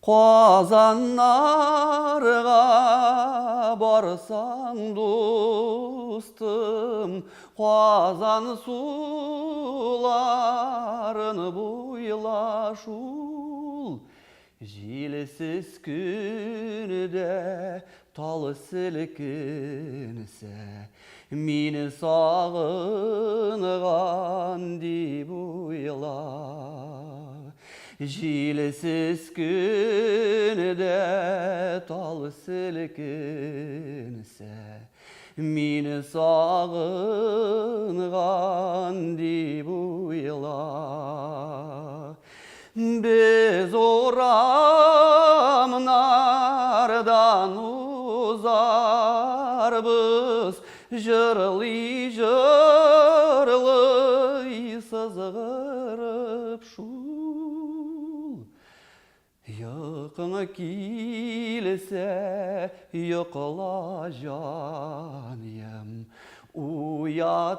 Қазаннарға барсаң достым, қазан суларын бойла шул. Желсіз күнде тал сілкінсе, мені сағынған деп ойла. Желсіз күнде тал сілкінсе, мені сағынған деп ойла. Біз орамнардан ұзарбыз, жырлай сызғырып шул. Йықыңа келсе, йықла жаным, уятырмын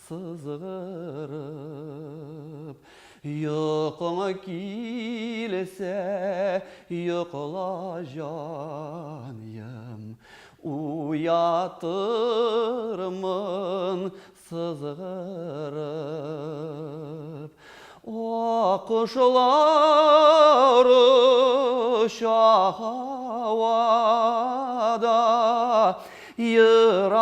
сызғырып. Йықыңа келсе, йықла жаным, уятырмын сызғырып. Құшылар ұшақ ауада, Ирактағы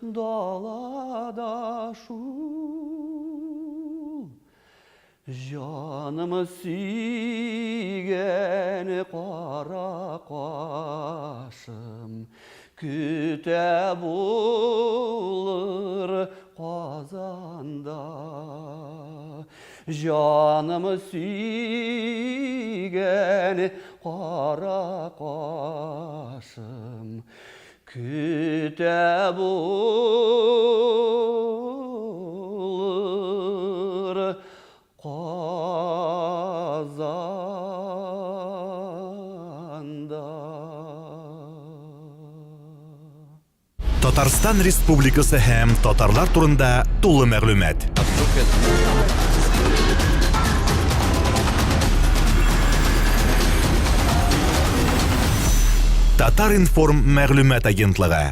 далада шул. Жаным сүйген қара қашым, күтә болыр қазанда. Жаным сүйген қара қашым, күтә болыр қазанда. Татарстан Республикасы һәм татарлар турында тулы мәгълүмат. Татар информ мәгълүмат агентлыгы.